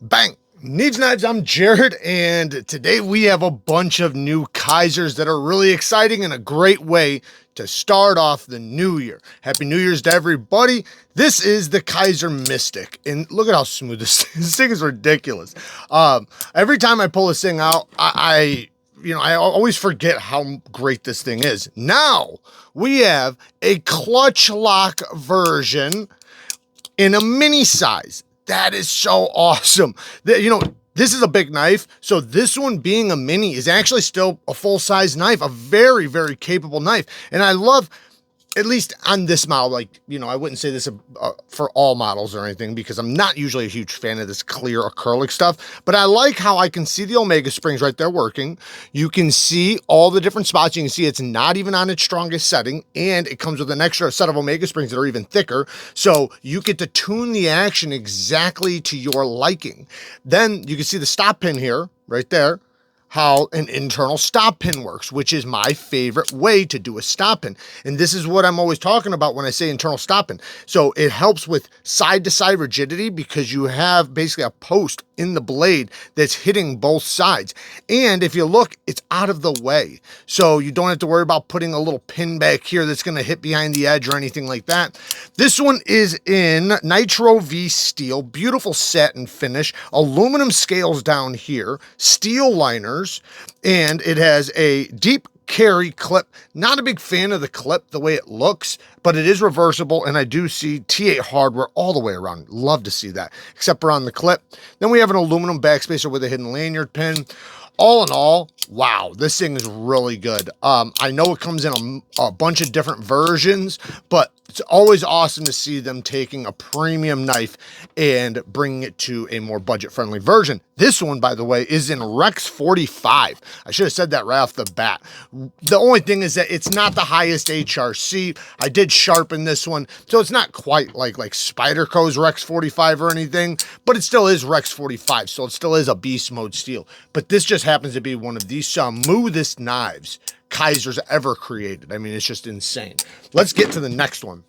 Bang! Needs Knives, I'm Jared, and today we have a bunch of new Kizers that are really exciting and a great way to start off the new year. Happy New Year's to everybody. This is the Kizer Mystic, and look at how smooth this thing is ridiculous. Every time I pull this thing out, I always forget how great this thing is. Now, we have a clutch lock version in a mini size. That is so awesome. This is a big knife, so this one being a mini is actually still a full-size knife, a very, very capable knife. And I love, at least on this model, I wouldn't say this for all models or anything, because I'm not usually a huge fan of this clear acrylic stuff, but I like how I can see the Omega springs right there working. You can see all the different spots. You can see it's not even on its strongest setting, and it comes with an extra set of Omega springs that are even thicker, so you get to tune the action exactly to your liking. Then you can see the stop pin here, right there, how an internal stop pin works, which is my favorite way to do a stop pin. And this is what I'm always talking about when I say internal stop pin. So it helps with side-to-side rigidity because you have basically a post in the blade that's hitting both sides. And if you look, it's out of the way. So you don't have to worry about putting a little pin back here that's going to hit behind the edge or anything like that. This one is in Nitro V steel, beautiful satin finish, aluminum scales down here, steel liners, and it has a deep carry clip. Not a big fan of the clip, the way it looks, but it is reversible, and I do see T8 hardware all the way around. Love to see that, except around the clip. Then we have an aluminum backspacer with a hidden lanyard pin. All in all, wow, this thing is really good. I know it comes in a bunch of different versions, but it's always awesome to see them taking a premium knife and bringing it to a more budget-friendly version. This one, by the way, is in Rex 45. I should have said that right off the bat. The only thing is that it's not the highest HRC. I did sharpen this one, so it's not quite like Spyderco's Rex 45 or anything, but it still is Rex 45, so it still is a beast mode steel. But this just happens to be one of the smoothest knives Kizer's ever created. I mean, it's just insane. Let's get to the next one.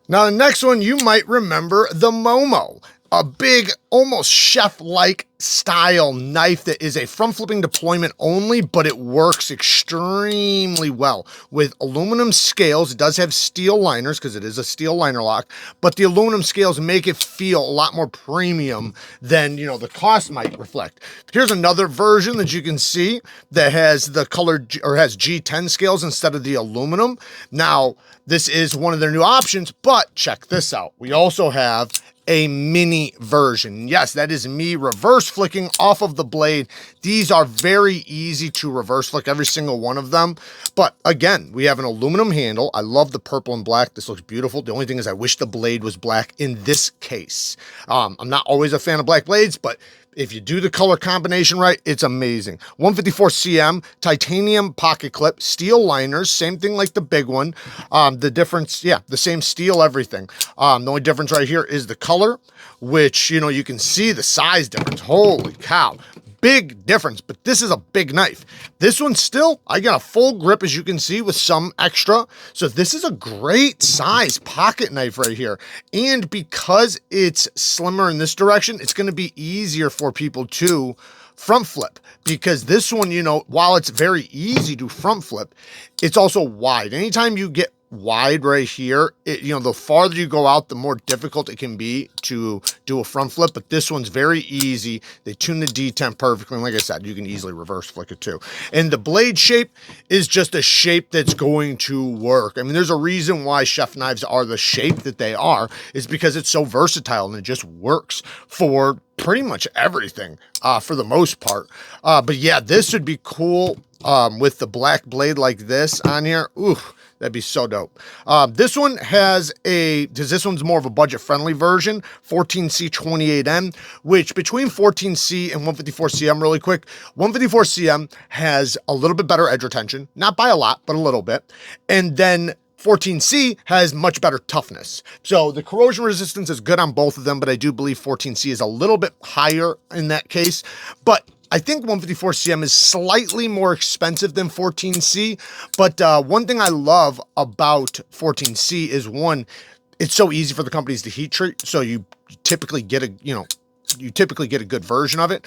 Now, the next one, you might remember the Momo, a big, almost chef-like style knife that is a front flipping deployment only, but it works extremely well with aluminum scales. It does have steel liners because it is a steel liner lock, but the aluminum scales make it feel a lot more premium than, the cost might reflect. Here's another version that you can see that has the color, or has G10 scales instead of the aluminum. Now, this is one of their new options, but check this out. We also have a mini version. Yes, that is me reverse flicking off of the blade. These are very easy to reverse flick, every single one of them. But again, we have an aluminum handle. I love the purple and black. This looks beautiful. The only thing is I wish the blade was black in this case. I'm not always a fan of black blades, but if you do the color combination right, it's amazing. 154 cm, titanium pocket clip, steel liners, same thing like the big one. The difference, yeah, the same steel, everything. The only difference right here is the color, which, you can see the size difference. Holy cow. Big difference, but this is a big knife. This one still, I got a full grip, as you can see, with some extra. So this is a great size pocket knife right here. And because it's slimmer in this direction, it's going to be easier for people to front flip, because this one, while it's very easy to front flip, it's also wide. Anytime you get wide right here, the farther you go out, the more difficult it can be to do a front flip, but this one's very easy. They tune the detent perfectly, and like I said, you can easily reverse flick it too. And the blade shape is just a shape that's going to work. I mean, there's a reason why chef knives are the shape that they are, is because it's so versatile and it just works for pretty much everything, for the most part. But yeah, this would be cool with the black blade like this on here. Ooh, that'd be so dope. This one has this one's more of a budget-friendly version, 14C 28N, which between 14C and 154CM, really quick, 154CM has a little bit better edge retention, not by a lot, but a little bit. And then 14C has much better toughness. So the corrosion resistance is good on both of them, but I do believe 14C is a little bit higher in that case. But I think 154CM is slightly more expensive than 14C, but one thing I love about 14C is, one, it's so easy for the companies to heat treat. So you typically get a, you typically get a good version of it.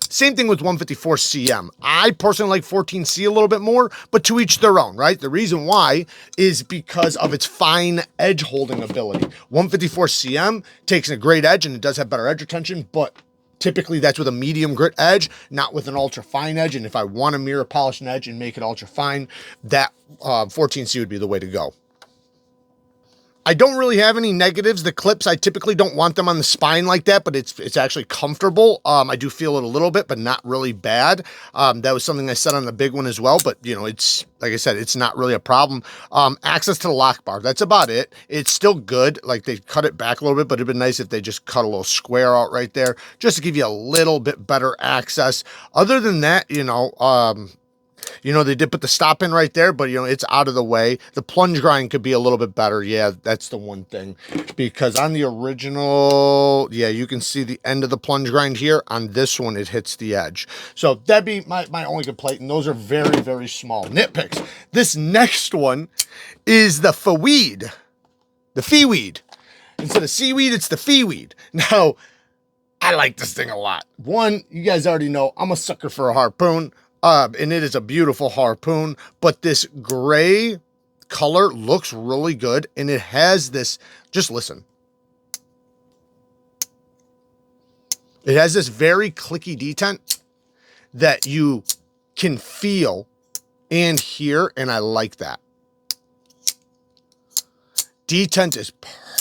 Same thing with 154 CM. I personally like 14C a little bit more, but to each their own, right? The reason why is because of its fine edge holding ability. 154 CM takes a great edge and it does have better edge retention, but typically that's with a medium grit edge, not with an ultra fine edge. And if I want to mirror polish an edge and make it ultra fine, that 14C would be the way to go. I don't really have any negatives. The clips, I typically don't want them on the spine like that, but it's actually comfortable. I do feel it a little bit, but not really bad. That was something I said on the big one as well, but you know, it's, like I said, it's not really a problem. Access to the lock bar, that's about it. It's still good. Like they cut it back a little bit, but it'd been nice if they just cut a little square out right there, just to give you a little bit better access. Other than that, they did put the stop in right there, but, it's out of the way. The plunge grind could be a little bit better. Yeah, that's the one thing. Because on the original, yeah, you can see the end of the plunge grind here. On this one, it hits the edge. So that'd be my only complaint, and those are very, very small nitpicks. This next one is the Feweed. The Feweed. Instead of seaweed, it's the Feweed. Now, I like this thing a lot. One, you guys already know, I'm a sucker for a harpoon. And it is a beautiful harpoon, but this gray color looks really good. And it has this, just listen. It has this very clicky detent that you can feel and hear. And I like that. Detent is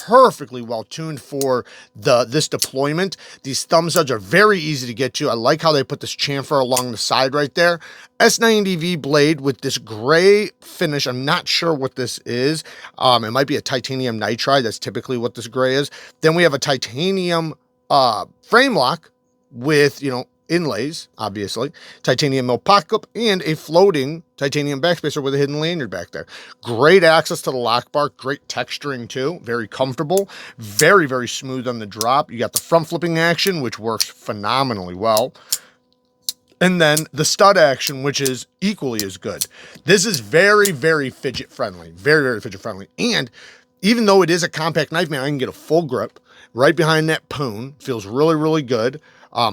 perfectly well tuned for this deployment. These thumb studs are very easy to get to. I like how they put this chamfer along the side right there. S90V blade with this gray finish. I'm not sure what this is. It might be a titanium nitride. That's typically what this gray is. Then we have a titanium frame lock with, inlays, obviously, titanium mill pocket clip, and a floating titanium backspacer with a hidden lanyard back there. Great access to the lock bar, great texturing too, very comfortable, very, very smooth on the drop. You got the front flipping action, which works phenomenally well. And then the stud action, which is equally as good. This is very, very fidget friendly, very, very fidget friendly. And even though it is a compact knife, man, I can get a full grip right behind that poon. Feels really, really good.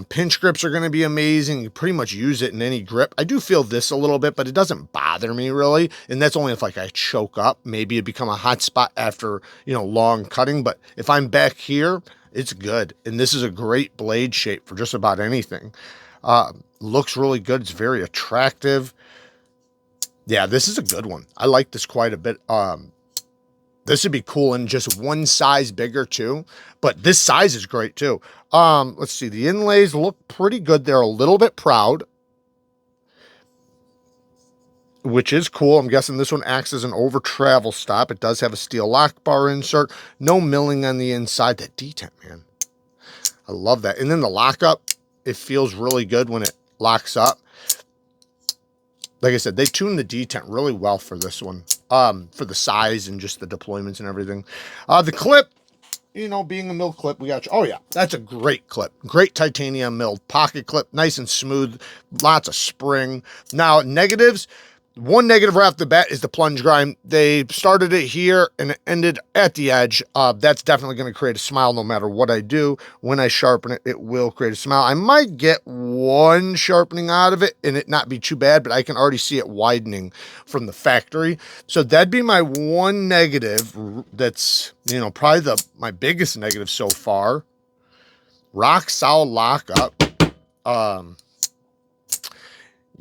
Pinch grips are going to be amazing. You pretty much use it in any grip. I do feel this a little bit, but it doesn't bother me really. And that's only if like I choke up. Maybe it become a hot spot after, long cutting. But if I'm back here, it's good. And this is a great blade shape for just about anything. Looks really good. It's very attractive. Yeah, this is a good one. I like this quite a bit. This would be cool in just one size bigger too, but this size is great too. Let's see. The inlays look pretty good. They're a little bit proud, which is cool. I'm guessing this one acts as an over travel stop. It does have a steel lock bar insert. No milling on the inside. That detent, man. I love that. And then the lockup, it feels really good when it locks up. Like I said, they tuned the detent really well for this one, for the size and just the deployments and everything. The clip, being a milled clip, we got, oh yeah, that's a great clip. Great titanium milled pocket clip, nice and smooth, lots of spring. Now, negatives. One negative right off the bat is the plunge grind. They started it here and it ended at the edge. That's definitely going to create a smile no matter what I do. When I sharpen it, it will create a smile. I might get one sharpening out of it and it not be too bad, but I can already see it widening from the factory. So that'd be my one negative. That's, probably my biggest negative so far. Rock solid lockup.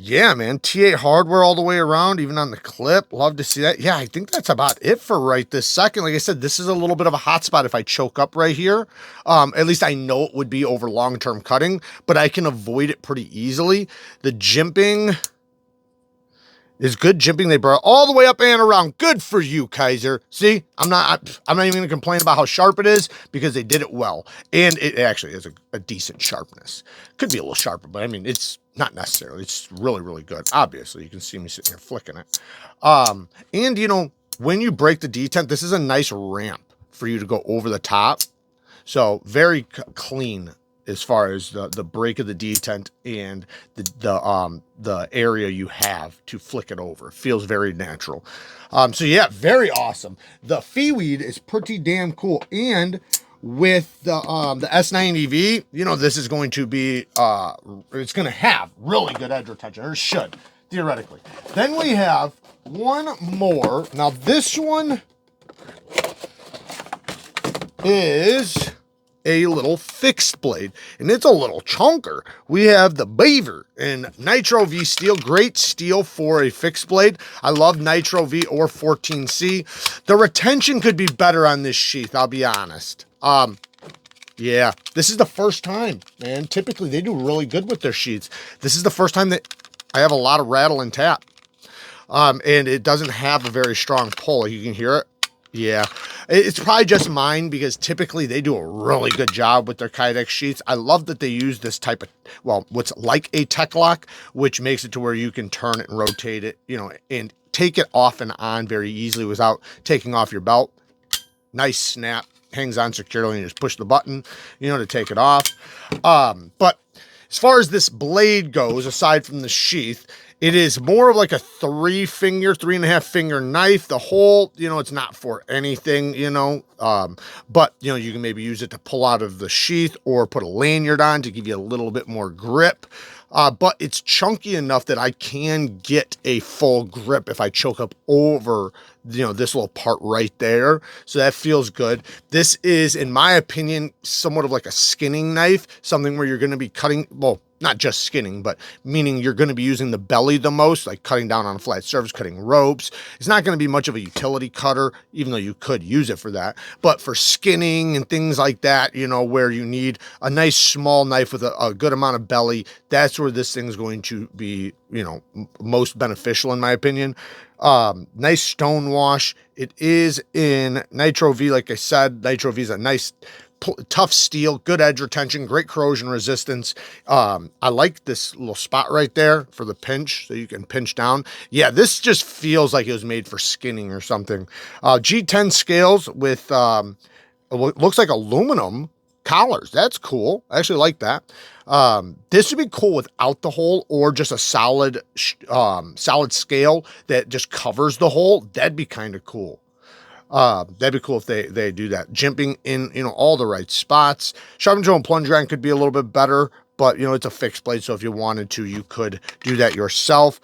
Yeah, man, T8 hardware all the way around, even on the clip. Love to see that. Yeah, I think that's about it for right this second. Like I said, this is a little bit of a hot spot if I choke up right here. At least I know it would be over long-term cutting, but I can avoid it pretty easily. The jimping is good. Jimping, they brought all the way up and around. Good for you, Kizer. See, I'm not even going to complain about how sharp it is because they did it well. And it actually is a decent sharpness. Could be a little sharper, but I mean, it's not necessarily. It's really, really good. Obviously, you can see me sitting here flicking it. And, when you break the detent, this is a nice ramp for you to go over the top. So very clean as far as the break of the detent and the area you have to flick it over. It feels very natural. So yeah, very awesome. The Feweed is pretty damn cool. And with the S90V, you know, this is going to be, it's going to have really good edge retention, or should, theoretically. Then we have one more. Now this one is a little fixed blade, and it's a little chunker. We have the Beaver in Nitro V steel. Great steel for a fixed blade. I love Nitro V or 14C. The retention could be better on this sheath, I'll be honest. Yeah, this is the first time, man. Typically they do really good with their sheaths. This is the first time that I have a lot of rattle and tap. And it doesn't have a very strong pull. You can hear it. Yeah, it's probably just mine, because typically they do a really good job with their Kydex sheets. I love that they use this type of, well, what's like a tech lock, which makes it to where you can turn it and rotate it, you know, and take it off and on very easily without taking off your belt. Nice snap, hangs on securely, and you just push the button, you know, to take it off. But as far as this blade goes, aside from the sheath, it is more of like a 3.5 finger knife. The hole, you know, it's not for anything, you know, but, you know, you can maybe use it to pull out of the sheath or put a lanyard on to give you a little bit more grip. But it's chunky enough that I can get a full grip if I choke up over, you know, this little part right there. So that feels good. This is, in my opinion, somewhat of like a skinning knife, something where you're going to be cutting, well, not just skinning, but meaning you're going to be using the belly the most, like cutting down on a flat surface, cutting ropes. It's not going to be much of a utility cutter, even though you could use it for that. But for skinning and things like that, you know, where you need a nice small knife with a good amount of belly, that's where this thing's going to be, you know, most beneficial in my opinion. Nice stone wash. It is in Nitro V. Like I said, Nitro V is a nice tough steel, good edge retention, great corrosion resistance. I like this little spot right there for the pinch, so you can pinch down. Yeah, this just feels like it was made for skinning or something. G10 scales with looks like aluminum collars. That's cool. I actually like that. This would be cool without the hole, or just a solid solid scale that just covers the hole. That'd be kind of cool. That'd be cool if they do that. Jimping in, you know, all the right spots. Sharpen drill and plunge grind could be a little bit better, but, you know, it's a fixed blade, so if you wanted to, you could do that yourself.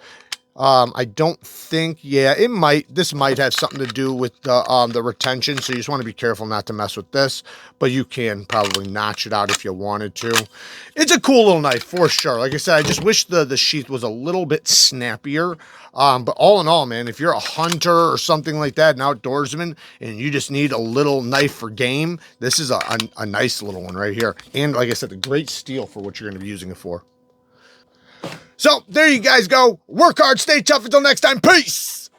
I don't think, yeah, this might have something to do with the retention, so you just want to be careful not to mess with this, but you can probably notch it out if you wanted to. It's a cool little knife for sure. Like I said, I just wish the sheath was a little bit snappier. But all in all, man, if you're a hunter or something like that, an outdoorsman, and you just need a little knife for game, this is a nice little one right here. And like I said, a great steel for what you're going to be using it for. So there you guys go. Work hard, stay tough. Until next time, peace.